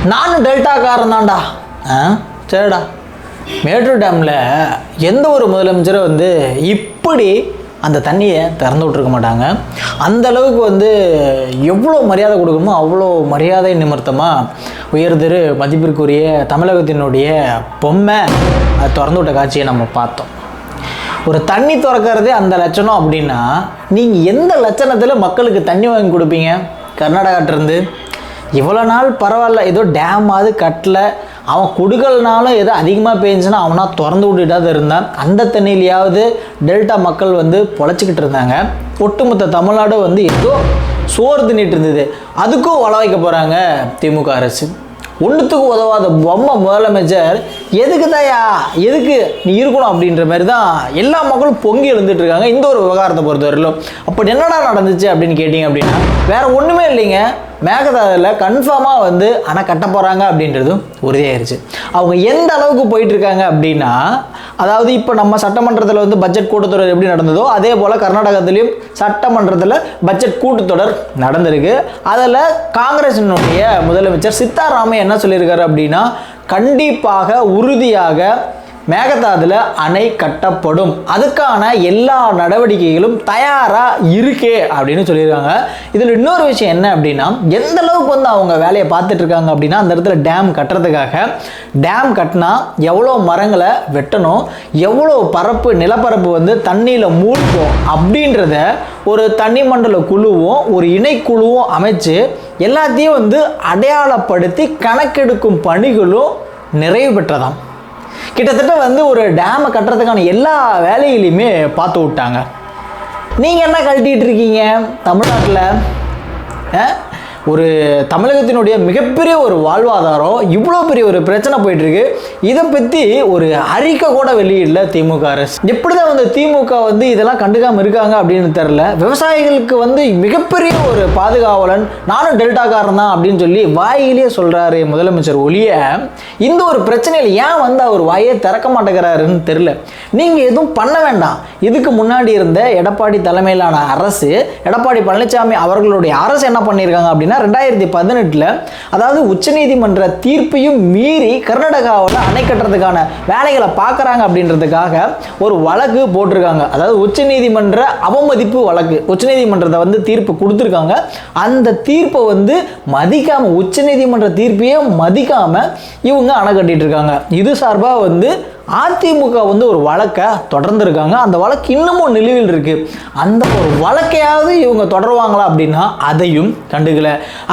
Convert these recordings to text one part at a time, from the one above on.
நானும் டெல்டாக்காரன் தான்டா. சரிடா, மேட்டூர் டேமில் எந்த ஒரு முதலமைச்சரும் வந்து இப்படி அந்த தண்ணியை திறந்து விட்ருக்க மாட்டாங்க. அந்த அளவுக்கு வந்து எவ்வளோ மரியாதை கொடுக்கணுமோ அவ்வளோ மரியாதை நிமித்தமாக உயர்திரு மதிப்பிற்குரிய தமிழகத்தினுடைய பொம்மை அதை திறந்து விட்ட காட்சியை நம்ம பார்த்தோம். ஒரு தண்ணி திறக்கிறதே அந்த லட்சணம் அப்படின்னா நீங்கள் எந்த லட்சணத்தில் மக்களுக்கு தண்ணி வாங்கி கொடுப்பீங்க? கர்நாடகாட்டிருந்து இவ்வளோ நாள் பரவாயில்ல, ஏதோ டேமாவது கட்டலை, அவன் கொடுக்கலனாலும் ஏதோ அதிகமாக பேஞ்சுன்னா அவனா திறந்து விட்டுட்டாது இருந்தான். அந்த தண்ணியிலையாவது டெல்டா மக்கள் வந்து பொழைச்சிக்கிட்டு இருந்தாங்க. ஒட்டுமொத்த தமிழ்நாடு வந்து ஏதோ சோறு தின்னிட்டு இருந்தது. அதுக்கும் வள வைக்க போகிறாங்க திமுக அரசு. ஒன்றுத்துக்கு உதவாத பொம்மை முதலமைச்சர் எதுக்கு தாயா, எதுக்கு நீ இருக்கணும் அப்படின்ற மாதிரி தான் எல்லா மக்களும் பொங்கி எழுந்துட்டு இருக்காங்க இந்த ஒரு விவகாரத்தை பொறுத்தவரையிலும். அப்படி என்னடா நடந்துச்சு அப்படின்னு கேட்டிங்க அப்படின்னா வேற ஒன்றுமே இல்லைங்க. மேகதாதுல கன்ஃபார்மாக வந்து அணை கட்ட போகிறாங்க அப்படின்றதும் உறுதியாயிருச்சு. அவங்க எந்த அளவுக்கு போயிட்டு இருக்காங்க அப்படின்னா, அதாவது இப்போ நம்ம சட்டமன்றத்தில் வந்து பட்ஜெட் கூட்டத்தொடர் எப்படி நடந்ததோ அதே போல் கர்நாடகத்திலையும் சட்டமன்றத்தில் பட்ஜெட் கூட்டத்தொடர் நடந்திருக்கு. அதில் காங்கிரஸினுடைய முதலமைச்சர் சித்தாராமையா என்ன சொல்லியிருக்காரு அப்படின்னா, கண்டிப்பாக உறுதியாக மேகதாதுல அணை கட்டப்படும், அதுக்கான எல்லா நடவடிக்கைகளும் தயாராக இருக்கே அப்படின்னு சொல்லியிருக்காங்க. இதில் இன்னொரு விஷயம் என்ன அப்படின்னா, எந்த அளவுக்கு வந்து அவங்க வேலையை பார்த்துட்டு இருக்காங்க அப்படின்னா, அந்த இடத்துல டேம் கட்டுறதுக்காக டேம் கட்டினா எவ்வளோ மரங்களை வெட்டணும், எவ்வளோ பரப்பு நிலப்பரப்பு வந்து தண்ணியில் மூழ்கும் அப்படின்றத ஒரு தனி மண்டல குழுவும் ஒரு இணைக்குழுவும் அமைச்சு எல்லாத்தையும் வந்து அடையாளப்படுத்தி கணக்கெடுக்கும் பணிகளும் நிறைவு பெற்றதாம். கிட்டத்தட்ட வந்து ஒரு டேமை கட்டுறதுக்கான எல்லா வேலைகளையுமே பார்த்து விட்டாங்க. நீங்கள் என்ன கழட்டிகிட்டு இருக்கீங்க தமிழ்நாட்டில்? ஒரு தமிழகத்தினுடைய மிகப்பெரிய ஒரு வாழ்வாதாரம், இவ்வளோ பெரிய ஒரு பிரச்சனை போயிட்டுருக்கு. இதை பற்றி ஒரு அறிக்கை கூட வெளியிடல திமுக அரசு. எப்படி தான் வந்து திமுக வந்து இதெல்லாம் கண்டுக்காமல் இருக்காங்க அப்படின்னு தெரில. விவசாயிகளுக்கு வந்து மிகப்பெரிய ஒரு பாதுகாவலன், நானும் டெல்டாக்காரன் தான் அப்படின்னு சொல்லி வாயிலேயே சொல்கிறாரு முதலமைச்சர் ஒழிய, இந்த ஒரு பிரச்சனையில் ஏன் வந்து அவர் வாயே திறக்க மாட்டேங்கிறாருன்னு தெரில. நீங்கள் எதுவும் பண்ண வேண்டாம். இதுக்கு முன்னாடி இருந்த எடப்பாடி தலைமையிலான அரசு, எடப்பாடி பழனிசாமி அவர்களுடைய அரசு என்ன பண்ணியிருக்காங்க அப்படின்னா 2018 அதாவது உச்சநீதிமன்ற தீர்ப்பையும் மீறி கர்நாடகாவில் அணை கட்டுறதுக்கான வேலைகளை பார்க்குறாங்க அப்படின்றதுக்காக ஒரு வழக்கு போட்டிருக்காங்க. அதாவது உச்சநீதிமன்ற அவமதிப்பு வழக்கு. உச்சநீதிமன்றத்தை வந்து தீர்ப்பு கொடுத்துருக்காங்க. அந்த தீர்ப்பை வந்து மதிக்காமல், உச்சநீதிமன்ற தீர்ப்பையே மதிக்காமல் இவங்க அணை கட்டிட்டு இருக்காங்க. இது சார்பாக வந்து அதிமுக வந்து ஒரு வழக்கை தொடர்ந்துருக்காங்க. அந்த வழக்கு இன்னமும் நிலுவையில் இருக்கு. அந்த ஒரு வழக்கையாவது இவங்க தொடருவாங்களா அப்படின்னா அதையும் கண்டுக்கல.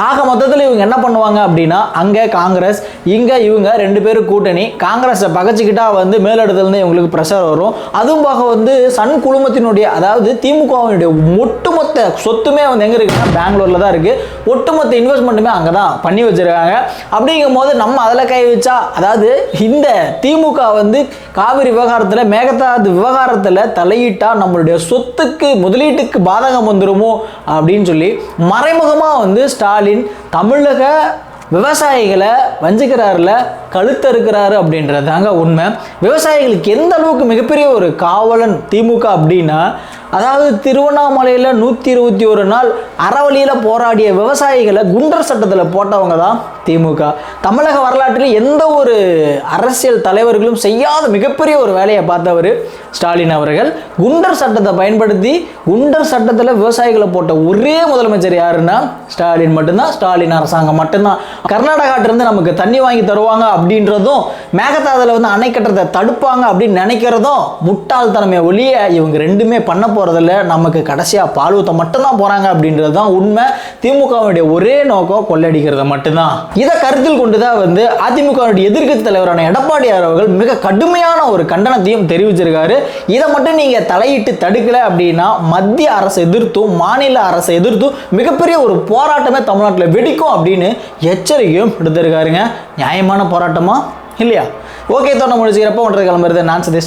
ஆக மொத்தத்தில் இவங்க என்ன பண்ணுவாங்க அப்படின்னா, அங்கே காங்கிரஸ், இங்கே இவங்க ரெண்டு பேரும் கூட்டணி. காங்கிரஸை பகச்சிக்கிட்டா வந்து மேலிடத்துலேருந்து இவங்களுக்கு ப்ரெஷர் வரும். அதுவும் போக வந்து சன் குழுமத்தினுடைய, அதாவது திமுகவினுடைய ஒட்டுமொத்த சொத்துமே வந்து எங்கே இருக்குன்னா பெங்களூரில் தான் இருக்குது. ஒட்டுமொத்த இன்வெஸ்ட்மெண்ட்டுமே அங்கே தான் பண்ணி வச்சுருக்காங்க. அப்படிங்கும் போது நம்ம அதில் கை வச்சா, அதாவது இந்த திமுக வந்து காவிரி விவகாரத்தில், மேகதாது விவகாரத்தில் தலையிட்டா நம்மளுடைய சொத்துக்கு, முதலீட்டுக்கு பாதகம் வந்துருமோ அப்படின்னு சொல்லி மறைமுகமாக வந்து ஸ்டாலின் தமிழக விவசாயிகளை வஞ்சிக்கிறாருல, கழுத்தறுக்கிறாரு அப்படின்றதாங்க உண்மை. விவசாயிகளுக்கு எந்த அளவுக்கு மிகப்பெரிய ஒரு காவலன் திமுக அப்படின்னா, அதாவது திருவண்ணாமலையில் 121 நாள் அறவழியில் போராடிய விவசாயிகளை குண்டர் சட்டத்தில் போட்டவங்க தான் திமுக. தமிழக வரலாற்றில் எந்த ஒரு அரசியல் தலைவர்களும் செய்யாத மிகப்பெரிய ஒரு வேலையை பார்த்தவர் ஸ்டாலின் அவர்கள். குண்டர் சட்டத்தை பயன்படுத்தி குண்டர் சட்டத்தில் விவசாயிகளை போட்ட ஒரே முதலமைச்சர் யாருன்னா ஸ்டாலின் மட்டும்தான், ஸ்டாலின் அரசாங்கம் மட்டும்தான். கர்நாடகாட்டிலிருந்து நமக்கு தண்ணி வாங்கி தருவாங்க அப்படின்றதும், மேகதாதுல வந்து அணை கட்டுறதை தடுப்பாங்க அப்படின்னு நினைக்கிறதும் முட்டாள்தனமே ஒழிய இவங்க ரெண்டுமே பண்ண போறதில்ல. நமக்கு கடைசியாக பால் ஊத்த மட்டும்தான் போறாங்க அப்படின்றது தான் உண்மை. திமுகவுடைய ஒரே நோக்கம் கொள்ளடிக்கிறது மட்டும்தான். இதை கருத்தில் கொண்டுதான் வந்து அதிமுகவுடைய எதிர்க்கட்சி தலைவரான எடப்பாடி அவர்கள் மிக கடுமையான ஒரு கண்டனத்தையும் தெரிவிச்சிருக்காரு. இதை மட்டும் நீங்க தலையிட்டு தடுக்கல அப்படின்னா மத்திய அரசை எதிர்த்தும் மாநில அரசை எதிர்த்தும் மிகப்பெரிய ஒரு போராட்டமே தமிழ்நாட்டில் வெடிக்கும் அப்படின்னு எச்சரிக்கையும் எடுத்திருக்காருங்க. நியாயமான போராட்டமா இல்லையா? ஓகே, தோண முடிச்சுக்கிறப்ப ஒன்றை கிளம்புறது நான் சதீஷ்.